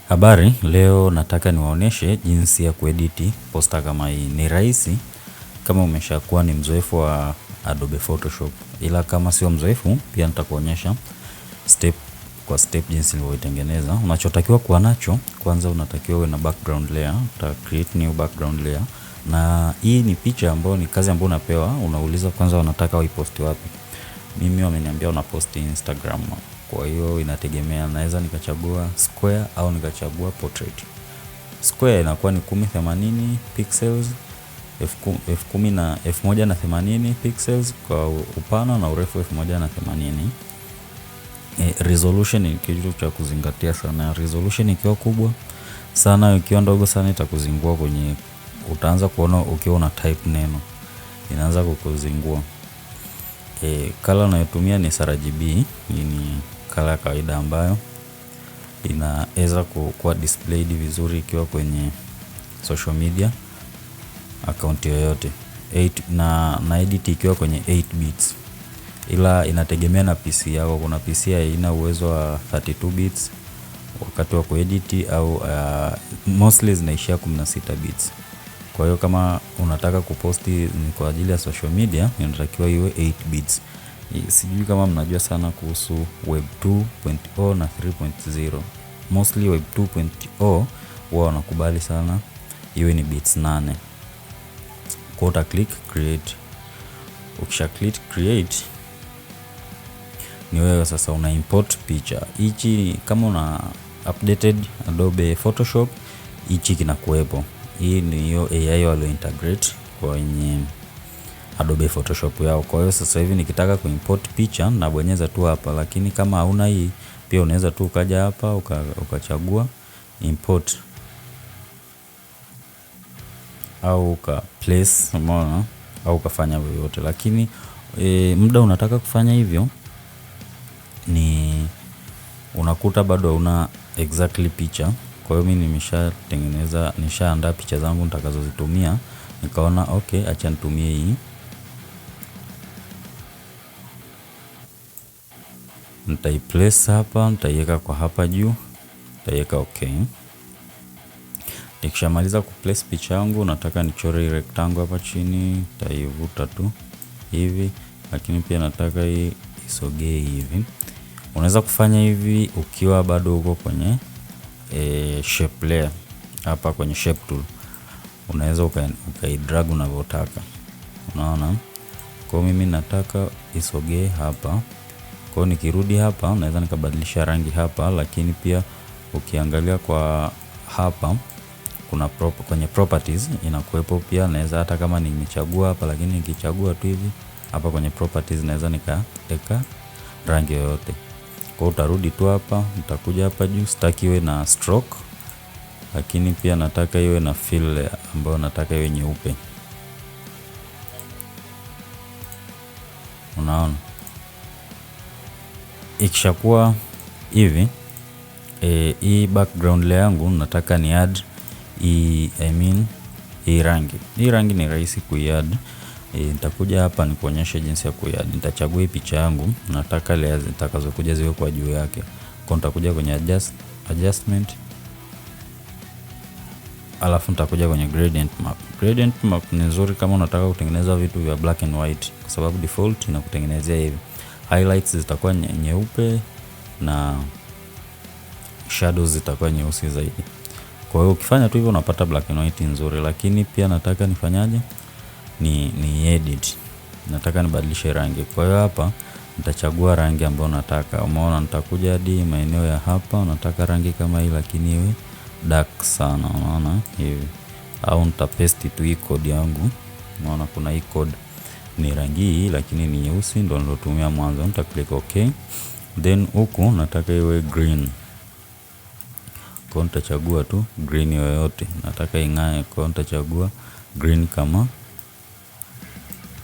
Habari, leo nataka niwaoneshe jinsi ya kuediti posta kama hii. Ni rahisi kama umeshakuwa ni mzoefu wa Adobe Photoshop. Ila kama sio mzoefu, pia nitakuonyesha step kwa step jinsi nilivyoitengeneza. Unachotakiwa kuwa nacho, kwanza unatakiwa uwe na background layer, uta create new background layer. Na hii ni picha ambayo ni kazi ambayo unapewa, unauliza kwanza unataka uiposti wapi. Mimi wameniambia unaposti Instagram. Kwa hiyo inategemea, naweza nikachagua square au nikachagua portrait. Square inakuwa ni 1080 pixels, 1080 pixels kwa upana na urefu 1080. Resolution ni kitu cha kuzingatia sana. Resolution ikiwa kubwa sana, ikiwa ndogo sana itakuzingua kwenye, utaanza kuona ukiwa una type neno inaanza kukuzingua. Color nayotumia ni sRGB. Hii ni color kawaida ambayo inaweza kuwa displayed vizuri ikiwa kwenye social media account yoyote. Na edit ikiwa kwenye 8 bits. Ila inategemea na PC yako. Kuna PC ina uwezo wa 32 bits wakati wa kuedit au mostly zinaishia 16 bits. Kwa hiyo kama unataka kuposti ni kwa ajili ya social media, inatakiwa iwe 8 bits. Sijui kama mnajua sana kuhusu Web 2.0 na 3.0. Mostly Web 2.0 huwa wanakubali sana iwe ni bits 8. Kwa uta click create. Ukisha click create, ni wewe sasa una import picha. Hichi kama una updated Adobe Photoshop, hichi kinakuwepo. Hii ni hiyo AI walio integrate kwenye Adobe Photoshop yao. Kwa hiyo sasa hivi nikitaka kuimport picha nabonyeza tu hapa, lakini kama hauna hii pia unaweza tu ukaja hapa ukachagua import au uka place, umeona, au ukafanya vyovyote. Lakini muda unataka kufanya hivyo ni unakuta bado hauna exactly picha. Kwa hiyo mimi nishaandaa picha zangu nitakazozitumia. Nikaona okay, acha nitumie hii. Nitaiplace hapa, nitaiweka kwa hapa juu, nitaiweka okay. Nikishamaliza kuplace picha yangu, nataka nichore rectangle hapa chini, nitaivuta tu hivi, lakini pia nataka hii isogee hivi. Unaweza kufanya hivi ukiwa bado uko kwenye shape layer. Hapa kwenye shape tool unaweza ukaidrag unavyotaka, unaona. Kwa mimi nataka isogee hapa. Kwa nikirudi hapa naweza nikabadilisha rangi hapa, lakini pia ukiangalia kwa hapa kuna kwenye properties inakuwepo pia. Naweza hata kama nimechagua hapa, lakini nikichagua tu hivi hapa kwenye properties naweza nikaweka rangi yoyote. Kwa utarudi tu hapa, nitakuja hapa juu, sitaki iwe na stroke, lakini pia nataka iwe na fill ambayo nataka iwe nyeupe, unaona. Ikishakuwa hivi, hii background layer yangu nataka ni add hii rangi. Hii rangi ni rahisi kuiadd. Nitakuja hapa nikuonyeshe jinsi ya kuiadd. Nitachagua hii picha yangu, nataka layers zitakazokuja ziwe kwa juu yake. Kwa nitakuja kwenye adjustment, alafu nitakuja kwenye gradient map. Gradient map ni nzuri kama unataka kutengeneza vitu vya black and white, kwa sababu default inakutengenezea hivi. Highlights zitakuwa nyeupe na shadows zitakuwa nyeusi zaidi. Kwa hiyo ukifanya tu hivyo unapata black and white nzuri. Lakini pia nataka nifanyaje? Ni edit. Nataka nibadilishe rangi. Kwa hiyo hapa nitachagua rangi ambayo nataka. Umeona, nitakuja hadi maeneo ya hapa, nataka rangi kama hii lakini iwe dark sana, unaona hivi. Au nitapaste tu hii code yangu. Unaona kuna hii code ni rangi hii lakini ni nyeusi, ndio nilotumia mwanzo. Nita click okay. Then huku nataka iwe green. Kwa nitachagua tu green yoyote. Nataka ing'ae, kwa nitachagua green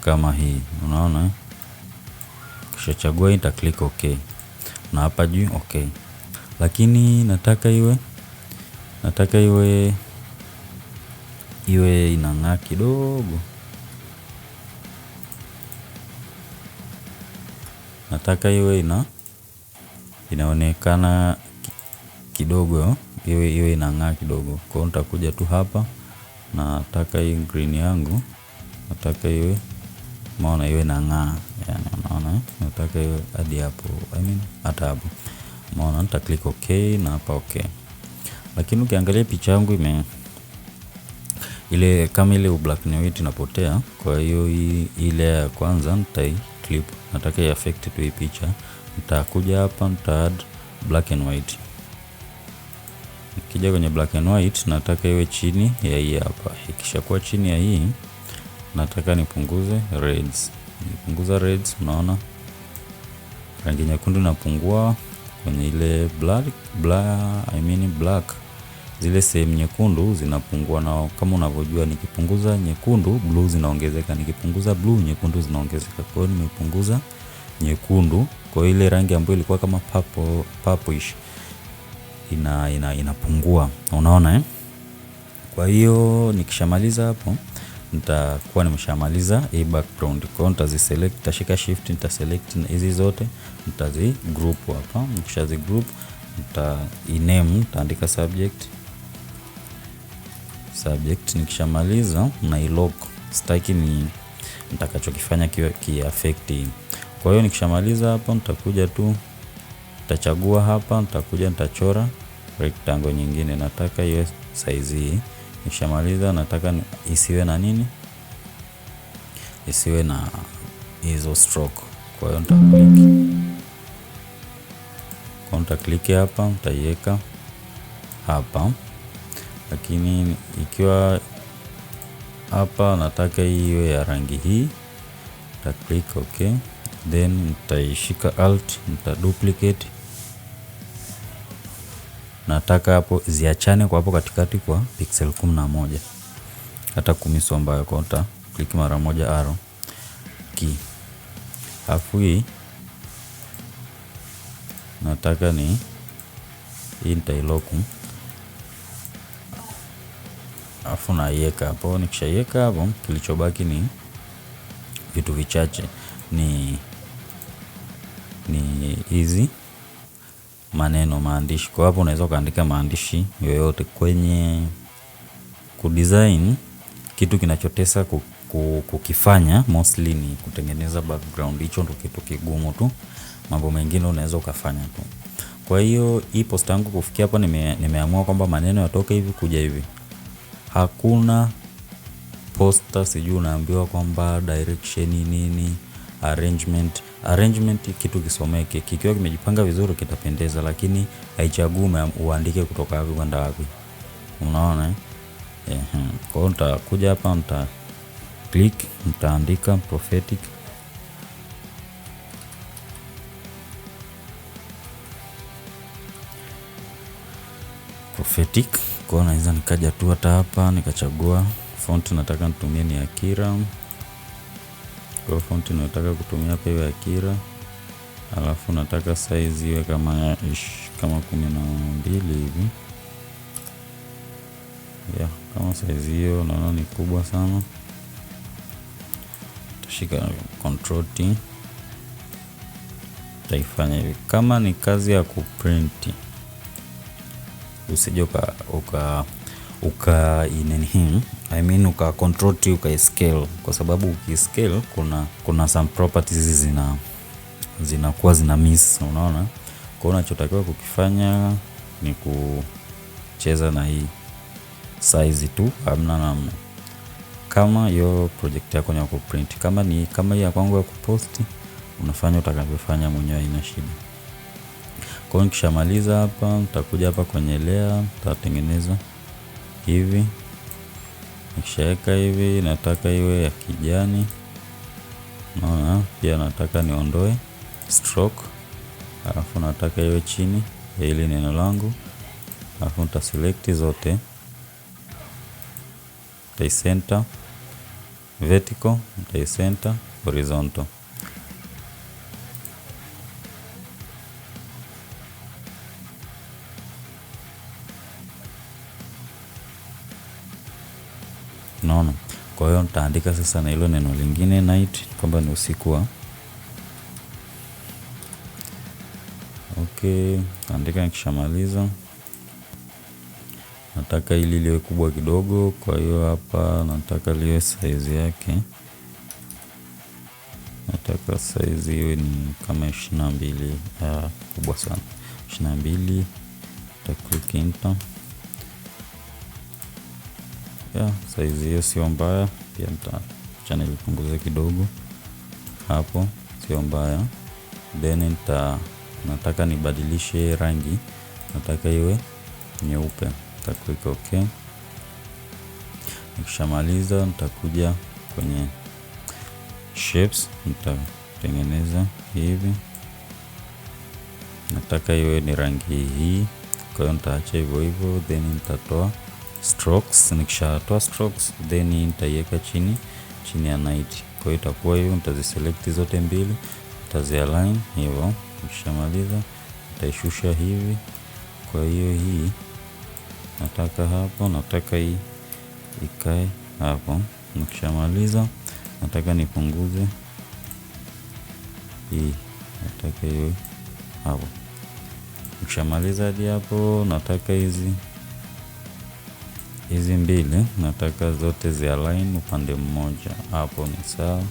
kama hii, unaona. Kisha chagua nita click okay. Na hapa juu okay. Lakini nataka iwe inang'aa kidogo. Nataka iwe inaonekana kidogo iwe inang'aa kidogo. Kwa hiyo nitakuja tu hapa, nataka hii green yangu nataka iwe, umeona iwe inang'aa, yani unaona nataka iwe hadi hapo, hata hapo, umeona. Nita click okay na hapa okay. Lakini ukiangalia picha yangu ile kama ile black and white inapotea. Kwa hiyo ile ya kwanza clip, nataka i affect tu hii picha. Nitakuja hapa, nita add black and white. Nikija kwenye black and white, nataka iwe chini ya hii hapa. Ikishakuwa chini ya hii, nataka nipunguze reds. Nipunguza reds, unaona rangi nyekundu inapungua kwenye ile black. Zile sehemu nyekundu zinapungua, na kama unavyojua nikipunguza nyekundu blue zinaongezeka, nikipunguza blue nyekundu zinaongezeka. Kwa hiyo nimepunguza nyekundu, kwa ile rangi ambayo ilikuwa kama purplish inapungua, unaona Kwa hiyo nikishamaliza hapo, nitakuwa nimeshamaliza hii background. Kwa hiyo nitaziselect, nitashika shift, nitaselect hizi zote, nitazi group hapa. Nikishazi group, name, nitaandika subject. Nikishamaliza na lock, sitaki nitakachokifanya ki affect. Kwa hiyo nikishamaliza hapo, nitakuja tu, nitachagua hapa, nitakuja nitachora rectangle nyingine, nataka iwe size hii. Nikishamaliza nataka isiwe na nini, isiwe na hizo stroke. Kwa hiyo nita-click hapa, nitaiweka hapa. Lakini ikiwa hapa nataka iwe ya rangi hii, nita-click okay, then nitaishika alt, nita-duplicate. Nataka hapo ziachane kwa hapo katikati kwa pixel 11, hata 10 sio mbaya. Kwa hiyo click mara moja arrow key. Alafu hii nataka hii nitailock, alafu naiweka hapo. Nikishaiweka hapo, kilichobaki ni vitu vichache, ni hizi maandishi. Kwa hapo unaweza kuandika maandishi yoyote. Kwenye kudesign, kitu kinachotesa kukifanya mostly ni kutengeneza background. Hicho ndo kitu kigumu tu, mambo mengine unaweza ukafanya tu. Kwa hiyo hii post yangu kufikia hapa, nimeamua kwamba maneno yatoke hivi kuja hivi. Hakuna poster sijui unaambiwa kwamba direction nini, arrangement kitu kisomeke. Kikiwa kimejipanga vizuri kitapendeza, lakini haichagui uandike kutoka wapi kwenda wapi, unaona Kwa hiyo nitakuja hapa, nita click, nitaandika prophetic. Kwa hiyo naweza nikaja tu hata hapa nikachagua font nataka nitumie ni Akira. Kwa font nataka kutumia hapa iwe Akira. Alafu nataka size iwe kama 12 hivi. Kama size hiyo naona ni kubwa sana. Tashika control T. Taifanya hivi. Kama ni kazi ya kuprint, usije uka control T uka scale, kwa sababu ukiscale kuna some properties zinakuwa zina miss, unaona. Kwa hiyo unachotakiwa kukifanya ni kucheza na hii size tu, hamna namna. Kama hiyo project yako ni ya kuprint, kama hii ya kwangu ya kupost, unafanya utakavyofanya mwenyewe, ina shida. Kwa hiyo nikishamaliza hapa, nitakuja hapa kwenye layer, nitatengeneza hivi. Nikishaweka hivi, nataka iwe ya kijani. Naona pia nataka niondoe stroke. Alafu nataka iwe chini ya ile neno langu. Alafu nitaselect zote, nitaicenter vertical, nitaicenter horizontal. Naona. Kwa hiyo nitaandika sasa na hilo neno lingine night, kwamba ni usiku. Okay, andika. Nikishamaliza nataka ili liwe kubwa kidogo, kwa hiyo hapa nataka liwe size yake. Nataka size iwe ni kama 22, kubwa sana. 22, click enter. Size hiyo sio mbaya, pia nitaacha nilipunguze kidogo. Hapo sio mbaya. Then nataka nibadilishe rangi. Nataka iwe nyeupe. Click OK. Nikishamaliza nitakuja kwenye shapes, nitatengeneza hivi. Nataka iwe ni rangi hii, kwa hiyo nitaacha hivyo hivyo, then nitatoa strokes. Nikishatoa strokes, then nitaiweka chini ya night. Kwa hiyo itakuwa hiyo, nitaziselect zote mbili, nitazialign hivyo. Nikishamaliza nitaishusha hivi. Kwa hiyo hii nataka hapo, nataka hii ikae hapo. Nikishamaliza nataka nipunguze hii, nataka iwe hapo. Nikishamaliza hadi hapo, nataka hizi mbili nataka zote zialign upande mmoja. Hapo ni sawa.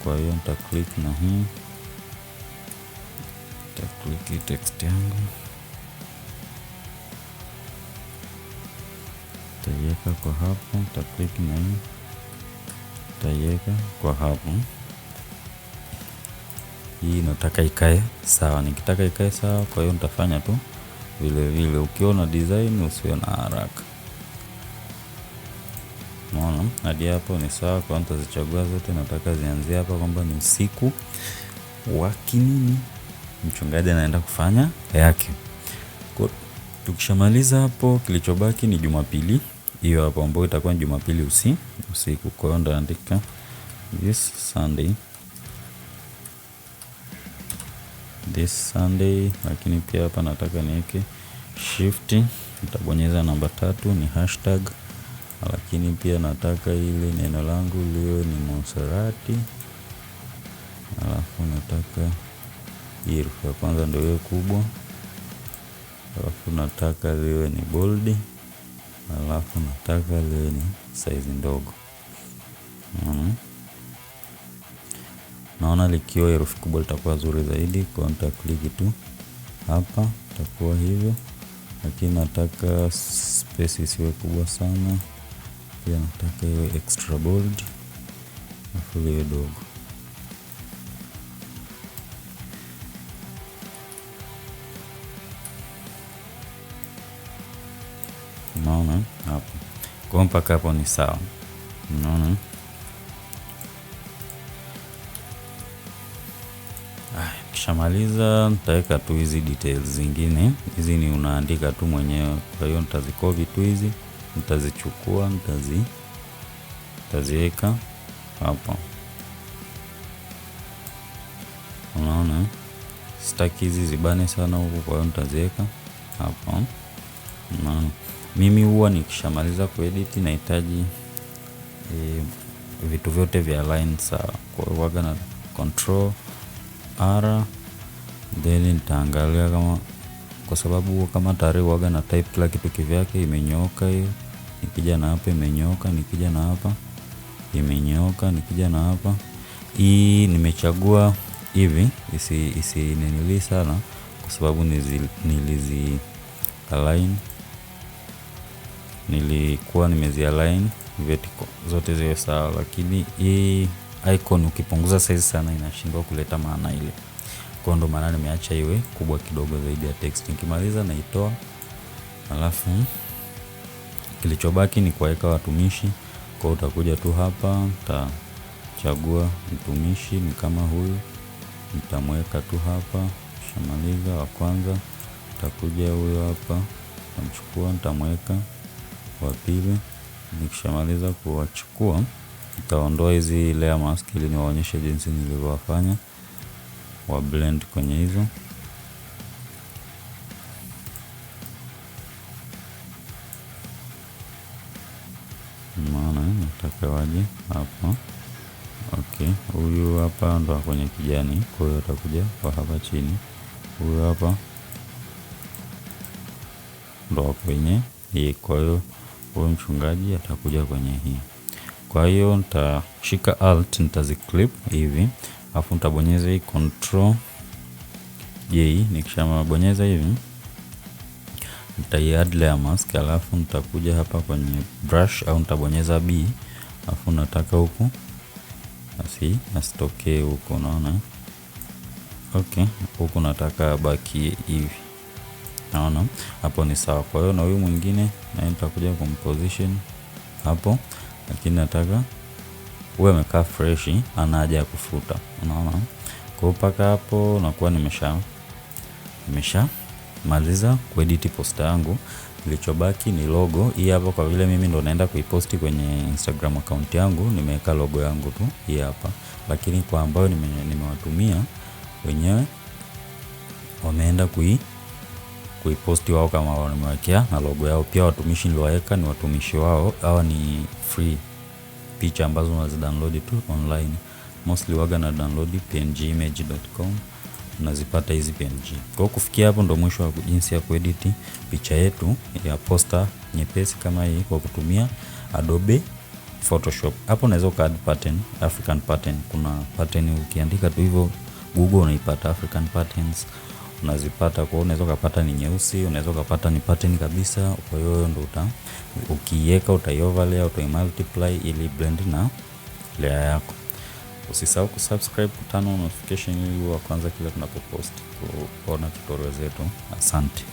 Kwa hiyo nita click na hii, nita click text yangu, nitaiweka kwa hapo. Nita click na hii, nitaiweka kwa hapo. Hii nataka ikae sawa. Nikitaka ikae sawa, kwa hiyo nitafanya tu vile vile. Ukiona design usiwe na haraka. Unaona? Hadi hapo ni sawa. Kwa hiyo nitazichagua zote, nataka zianzie hapa kwamba ni usiku wa kinini, mchungaji anaenda kufanya yake. Kwa tukishamaliza hapo, kilichobaki ni Jumapili. Hiyo hapo ambayo itakuwa ni Jumapili usiku. Kwa hiyo nitaandika this Sunday, lakini pia hapa nataka niweke shift, nitabonyeza namba 3 ni hashtag, lakini pia nataka ile neno langu liwe ni Monserati, alafu nataka herufi ya kwanza ndio iwe kubwa, alafu nataka liwe ni bold, alafu nataka liwe ni size ndogo. Naona likiwa herufi kubwa litakuwa zuri zaidi. Kwa hiyo nita click tu hapa, itakuwa hivyo. Lakini nataka space isiwe kubwa sana. Pia nataka iwe extra bold, alafu iwe dogo. Unaona hapo. Kwa mpaka hapo ni sawa. Unaona? Kishamaliza nitaweka tu hizi details zingine. Hizi ni unaandika tu mwenyewe. Kwa hiyo nitazikopi tu hizi, nitazichukua, nitaziweka hapa. Unaona? Sitaki hizi zibane sana huku, kwa hiyo nitaziweka hapa. Unaona? Mimi huwa nikishamaliza kuedit nahitaji vitu vyote vya line sawa. Kwa hiyo waga na control R, then nitaangalia kwa sababu kama tayari waga na type kila kitu kivyake, imenyooka hiyo. Nikija na hapa imenyooka, nikija na hapa imenyooka, nikija na hapa. Hii nimechagua hivi isinenili sana kwa sababu nilizi align, nilikuwa nimezi align vertical zote ziwe sawa, lakini hii icon ukipunguza size sana inashindwa kuleta maana ile. Kwa ndo maana nimeacha iwe kubwa kidogo zaidi ya text. Nikimaliza naitoa, alafu kilichobaki ni kuweka watumishi. Kwa utakuja tu hapa, utachagua mtumishi ni kama huyu, nitamweka tu hapa. Kishamaliza wa kwanza, utakuja huyo hapa, nitamchukua, nitamweka wa pili. Nikishamaliza kuwachukua, nitaondoa hizi layer mask ili niwaonyeshe jinsi nilivyowafanya wa blend kwenye hizo. Maana nataka waje hapa. Okay, huyu hapa ndo kwenye kijani, kwa hiyo atakuja kwa hapa chini. Huyu hapa ndo kwenye hii. Kwa hiyo huyo mchungaji atakuja kwenye hii. Kwa hiyo nitashika alt, nitaziclip hivi, alafu nitabonyeza hii control J. Nikishamabonyeza hivi nita-add layer mask, alafu nitakuja hapa kwenye brush au nitabonyeza B, alafu nataka huku asitokee huko, unaona. Okay, huku nataka baki hivi, naona hapo ni sawa. Kwa hiyo na huyu mwingine na nitakuja kumposition hapo, lakini nataka uwe amekaa fresh, ana haja ya kufuta, unaona. Kwa hiyo mpaka hapo nakuwa nimesha maliza kuedit poster yangu. Kilichobaki ni logo hii hapa, kwa vile mimi ndo naenda kuiposti kwenye Instagram account yangu, nimeweka logo yangu tu hii hapa, lakini kwa ambayo nimewatumia wenyewe wameenda kuiposti wao kama wao, nimewekea na logo yao. Pia watumishi nilioweka ni watumishi wao, hawa ni free picha ambazo unazidownload tu online. Mostly waga na download pngimage.com, unazipata hizi PNG. Kwa hiyo kufikia hapo ndo mwisho wa jinsi ya kuedit picha yetu ya poster nyepesi kama hii kwa kutumia Adobe Photoshop. Hapo unaweza uka-add pattern, African pattern. Kuna pattern ukiandika tu hivyo Google unaipata African patterns, unazipata. Kwa hiyo unaweza ukapata ni nyeusi, unaweza ukapata ni pattern kabisa. Kwa hiyo ndo ukiiweka utai-overlay, utai-multiply ili blend na layer yako. Usisahau kusubscribe, kutana notification ili wa kwanza kila tunapopost kuona tutorial zetu. Asante.